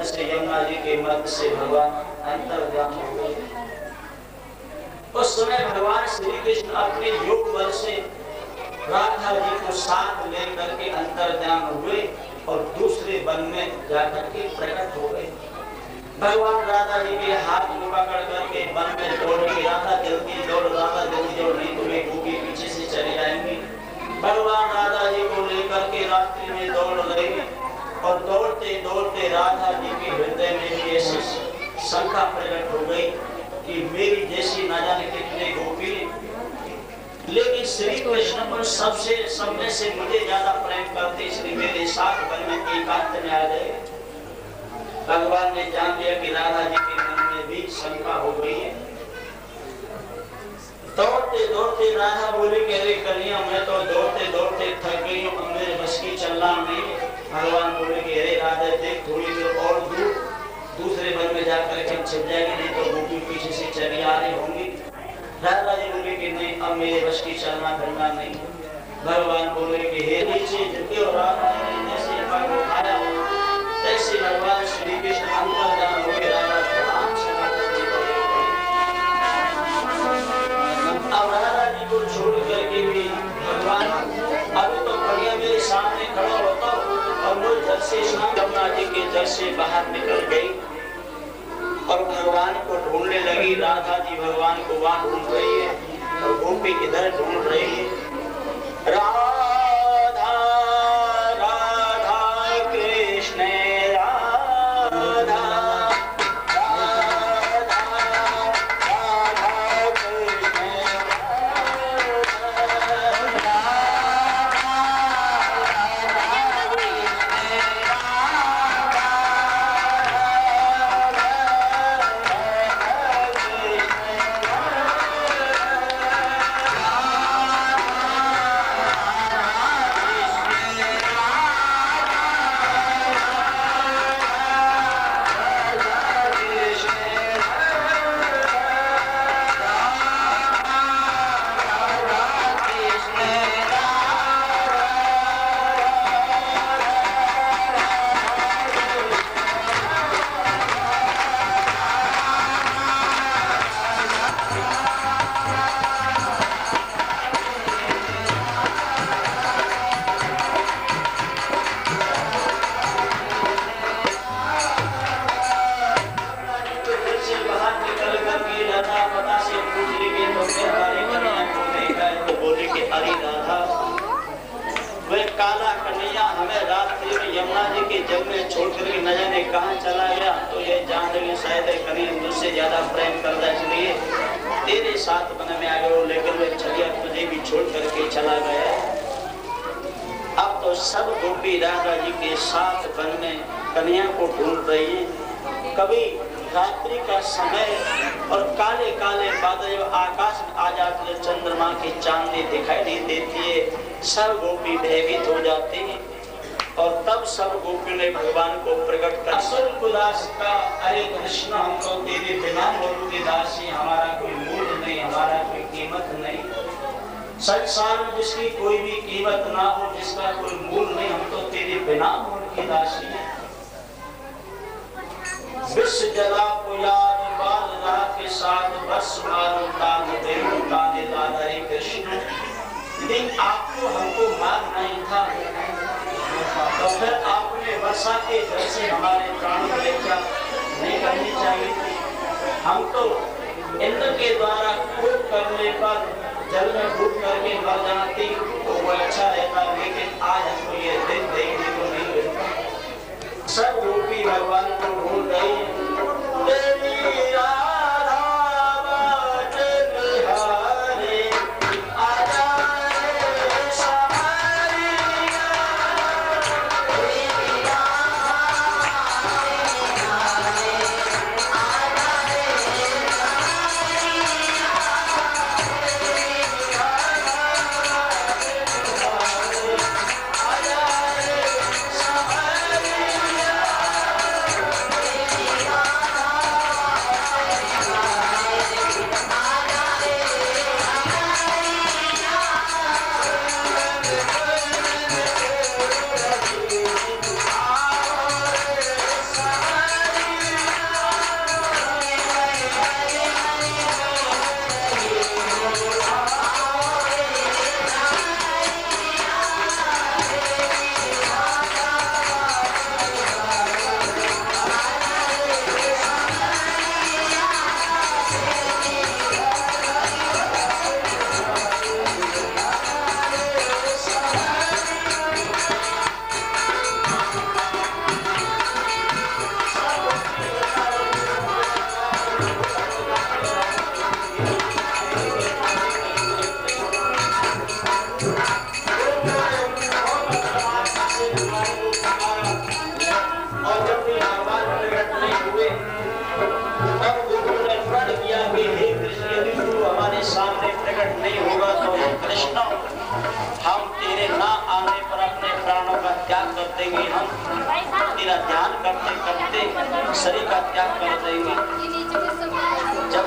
से यमुना जी के मध्य से भगवान अंतर्ध्यान हो गए। उस समय भगवान श्री कृष्ण अपने योग बल से राधा जी को साथ लेकर के अंतर्ध्यान हुए और दूसरे वन में जाकर के प्रकट हो गए। भगवान राधा जी के हाथ को पकड़ करके वन में दौड़ के, राधा जल्दी दौड़, राधा जल्दी दौड़, नहीं तो वे गोपी पीछे से चले जाएंगे। भगवान राधा जी को लेकर के रात्रि में दौड़ रहे और दौड़ते दौड़ते राधा जी के हृदय में भी ऐसी शंका प्रकट हो गई कि मेरी जैसी न जाने कितने गोपी, लेकिन श्री कृष्ण पर सब में से मुझे ज्यादा प्रेम करते, इसलिए मेरे साथ वन में एकांत में आ गए। भगवान ने जान लिया कि राधा जी के मन में भी शंका हो गई है। दौड़ते दौड़ते राधा बोली कि अरे कन्हैया, मैं तो दौड़ते दौड़ते थक गई हूँ, मेरे बस की चलना नहीं। भगवान बोले कि अरे राधा देख, थोड़ी देर और दूर दूसरे वन में जाकर के छिप जाएंगे, नहीं तो गोपी पीछे से चली आ रही होंगी। राधा जी बोले कि नहीं, अब मेरे बस की चलना फिरना नहीं। भगवान बोले कि हे नीचे झुके और राधा ने जैसे पग उठाया तैसे भगवान श्री कृष्ण अंतर्ध्यान हो गए। राधा ध्यान से अब राधा जी को छोड़ करके भी भगवान, अभी तो कन्हैया मेरे सामने खड़ा होता और वो जल से यमुना जी के जल से बाहर निकल गई और भगवान को ढूंढने लगी। राधा जी भगवान को वहां ढूंढ रही है और गोपी किधर ढूंढ रही है। राधा राधा कृष्ण सब गोपी भयभीत हो जाते हैं और तब सब गोपियों ने भगवान को प्रकट कर असुर दास का, अरे कृष्ण, हम तो तेरे बिना मोल के दासी, हमारा कोई मूल्य नहीं, हमारा कोई कीमत नहीं। संसार में जिसकी कोई भी कीमत ना हो, जिसका कोई मूल नहीं, हम तो तेरे बिना मोल के दासी हैं। विश्व जला को याद बाल रात के साथ बस मारो तान देव ताने लाल हरे कृष्ण। लेकिन आपको हमको मार नहीं था, तो फिर आपने वर्षा के जल से हमारे प्राणों की रक्षा नहीं करनी चाहिए थी। हम तो इंद्र के द्वारा कूद करने पर जल में कूद करके मर जाते तो वो अच्छा रहता, लेकिन आज हमको ये दिन देखने को नहीं मिलता। सब गोपी भगवान को ढूंढ रही है।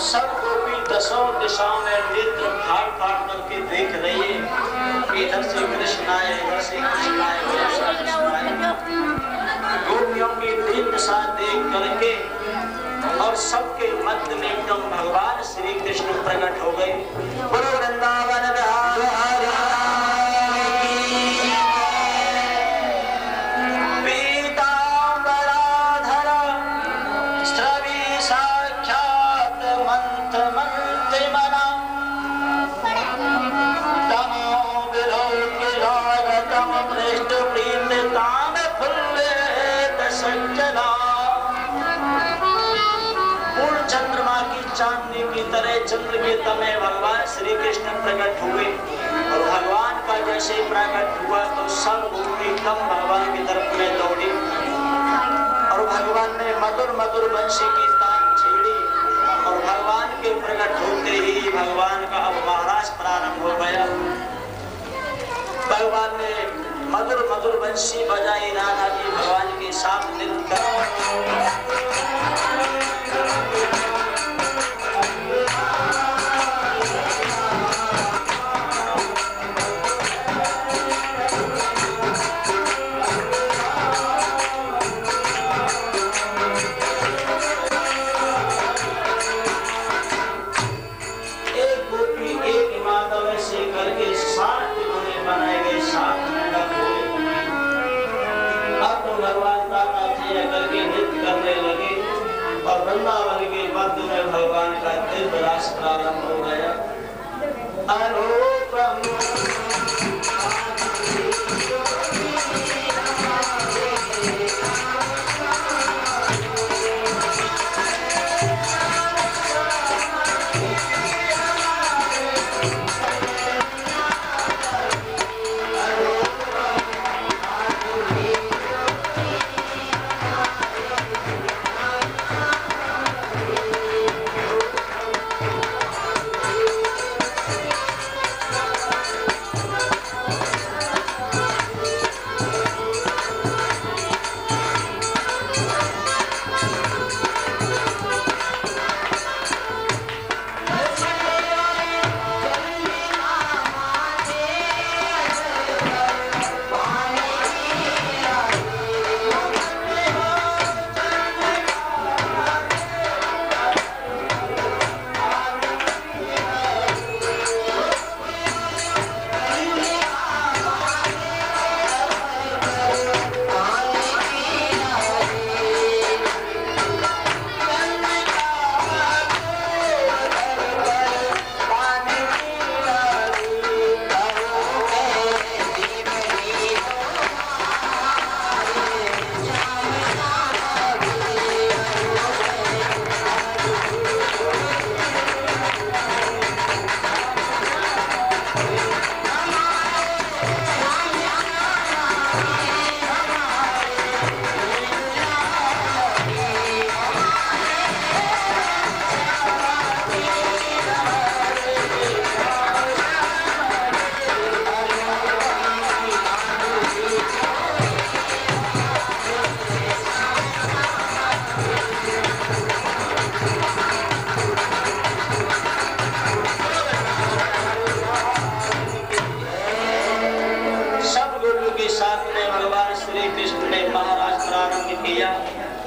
सब गोपी दसों दिशाओं में नेत्र फाड़ फाड़ करके देख रही है, इधर से कृष्ण आए, इधर से कृष्ण आए, उधर से कृष्ण आए। गोपियों की तीन दिशा देख करके और सबके मध्य में एकदम भगवान श्री कृष्ण प्रकट हो गए। बोलो वृंदावन बिहारी चांदनी की तरह चंद्र के तमे भगवान श्री कृष्ण प्रकट हुए और भगवान का जैसे प्रकट हुआ तो सब गोपी एकदम भगवान की तरफ में दौड़ी और भगवान ने मधुर मधुर बंशी की तान छेड़ी और भगवान के प्रकट होते ही भगवान का अब महाराज प्रारंभ हो गया। भगवान ने मधुर मधुर बंशी बजाई, राधा जी भगवान के साथ नृत्य वृंदावन के मध्य में भगवान का दिव्य रास प्रारंभ हो गया। अनुपम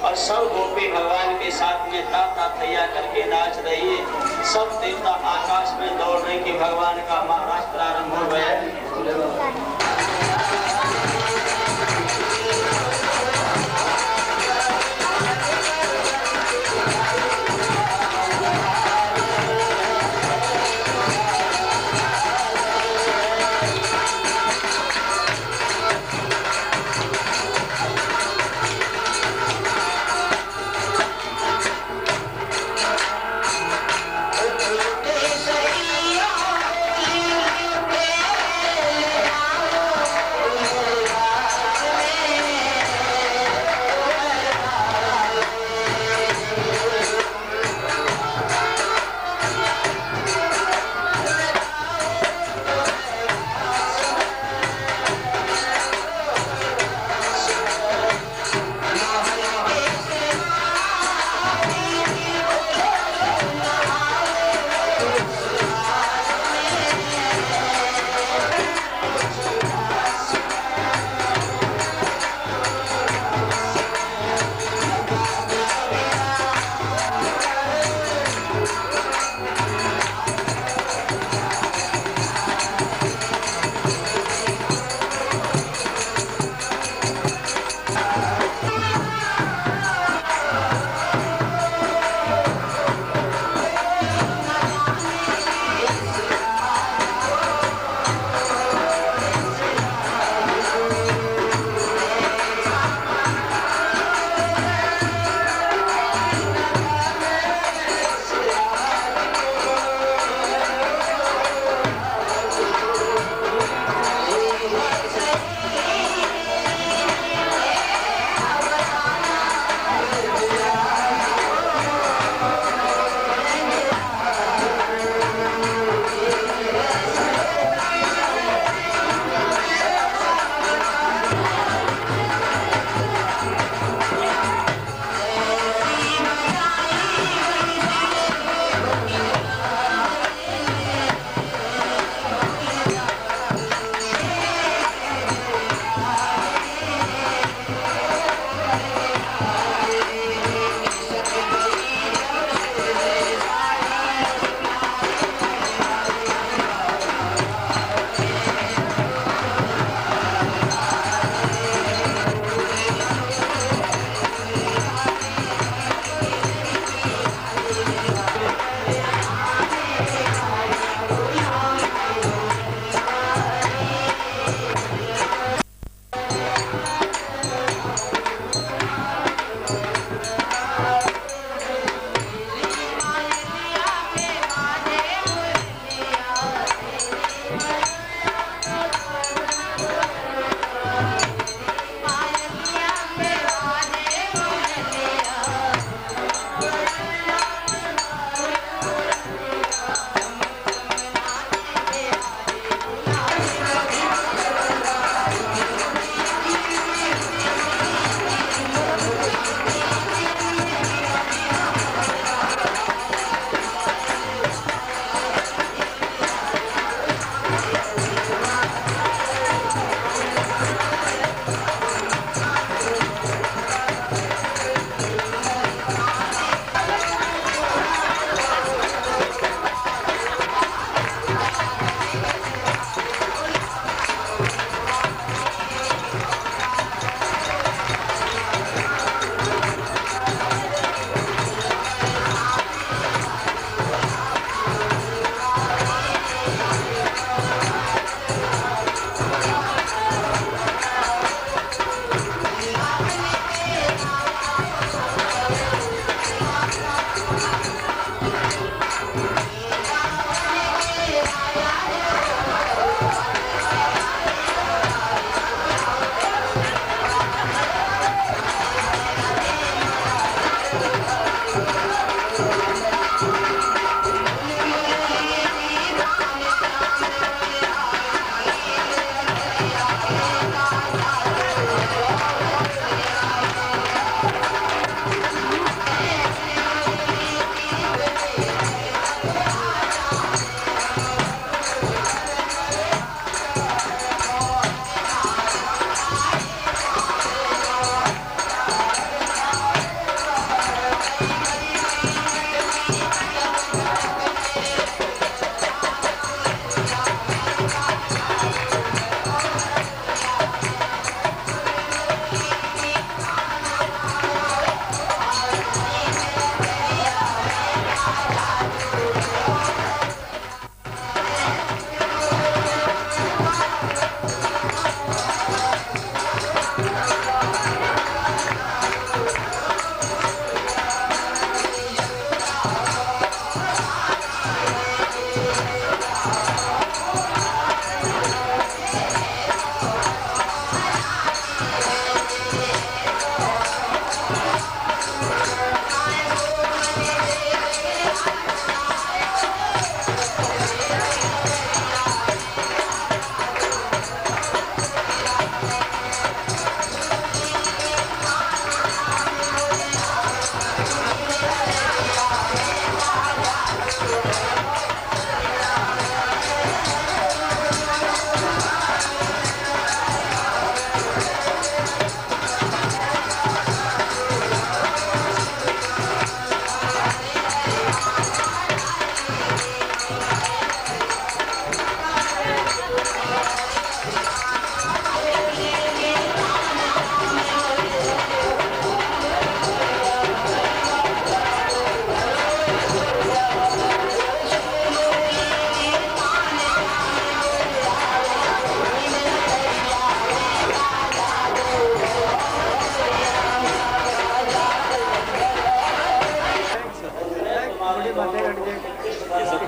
और सब गोपी भगवान के साथ में ताता थैया करके नाच रही है। सब देवता आकाश में दौड़ रहे कि भगवान का महाराज प्रारंभ हो गया।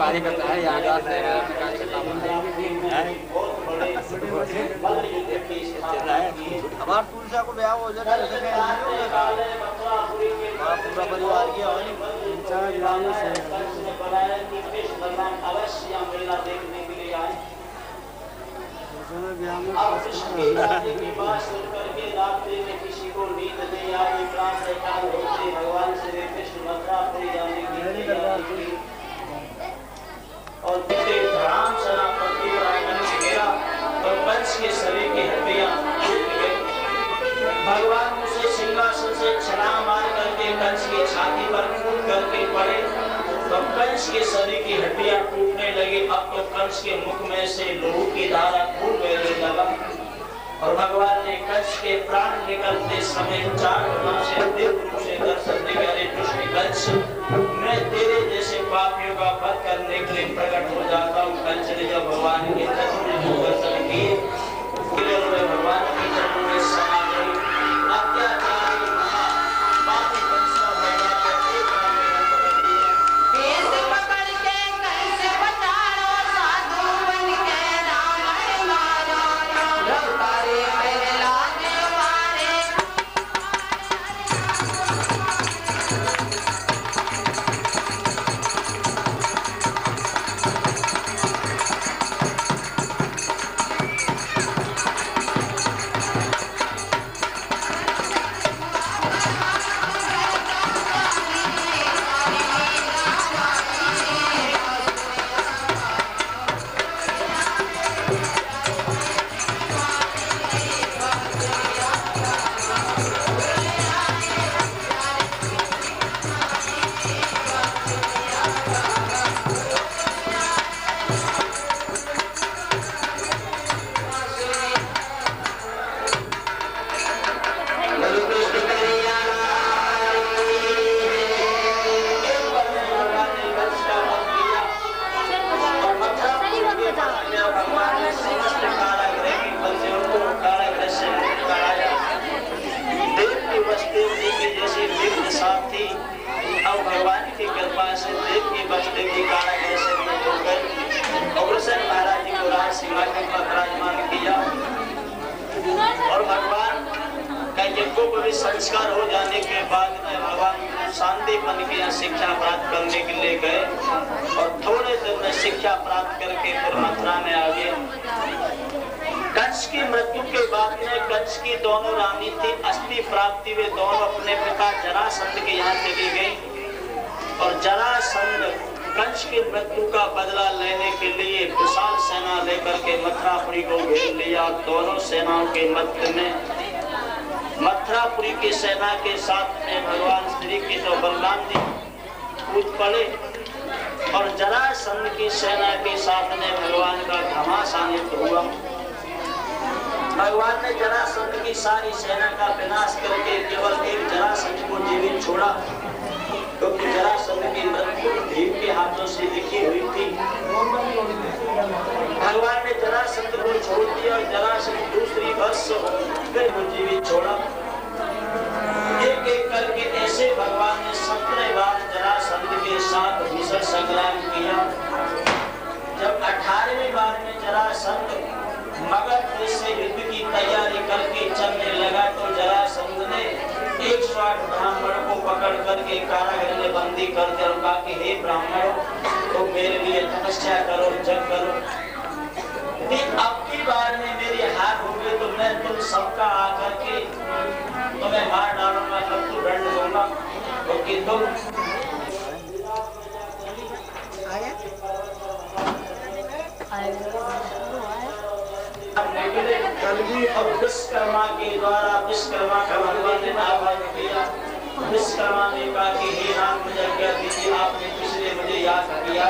पानी करता है याद बहुत बड़े हमारे तुलसा को ब्याह हो जाता है पूरा परिवार की अवश्य मेला देखने के लिए आए। अब की बात सुन करके रात्रि में किसी को नींद नहीं आई, प्राण एकाग्र होते भगवान श्री कृष्ण मथुरापुरी जाने की तैयारी और राम सेनापति घेरा और कंस के शरीर की हड्डियां टूट गई। भगवान उसे सिंहासन से छलांग मार करके कंस की छाती पर कूद करके पड़े तो कंस के शरीर की हड्डियां टूटने लगी। अब तो कंस के मुख में से लहू की धारा खून बहने लगा और भगवान ने कंस के प्राण निकलते समय चार गुना से दिव्य रूप से दर्शन दिया। अरे दुष्ट कंस, मैं तेरे जैसे पापियों का वध करने के लिए प्रकट हो जाता हूँ। कंस ने जब भगवान के चरणों में दर्शन किए, भगवान के चरणों में समा गए। अत्याचारी पापी कंस संस्कार हो जाने के बाद में भगवान शांतिपन की शिक्षा प्राप्त करने के लिए गए और थोड़े दिन में शिक्षा प्राप्त करके फिर मथुरा में आ गए। कंस की मृत्यु के बाद में कंस की दोनों रानी थी अस्थि प्राप्ति, वे दोनों अपने पिता जरासंध के यहाँ चली गई और जरासंध कंस की मृत्यु का बदला लेने के लिए विशाल सेना लेकर के मथुरापुरी को घेर लिया। दोनों सेनाओं के मध्य में मथुरापुरी की सेना के साथ में भगवान श्री कृष्ण और बलराम जी कूद पड़े और जरासंध की सेना के साथ में भगवान का घमासान हुआ। भगवान ने जरासंध की सारी सेना का विनाश करके केवल एक जरासंध को जीवित छोड़ा, क्योंकि जरासंध की मृत्यु भीम के हाथों से लिखी हुई थी। भगवान ने जरासंध को छोड़ दिया और जरासंध दूसरी वर्ष फिर वो जीवित छोड़ा। एक एक करके ऐसे भगवान ने 17 बार जरासंध के साथ भीषण संग्राम किया। जब 18वीं बार में जरासंध मगध से युद्ध की तैयारी करके चलने लगा तो जरासंध ने 108 ब्राह्मणों को पकड़ करके कारागृह में बंदी कर दिया और कहा कि हे ब्राह्मणों, तो मेरे लिए तपस्या करो, जग करो। अब की बार में मेरी हार होगी तो मैं तुम सबका आकर के तुम्हें मार डालूंगा, मृत्यु दंड दूंगा, क्योंकि तुम और विश्वकर्मा के द्वारा विश्वकर्मा का भगवान ने आह्वान किया। विश्वकर्मा ने कहा कि हे राम, मुझे क्या दीजिए, आपने पिछले मुझे याद किया।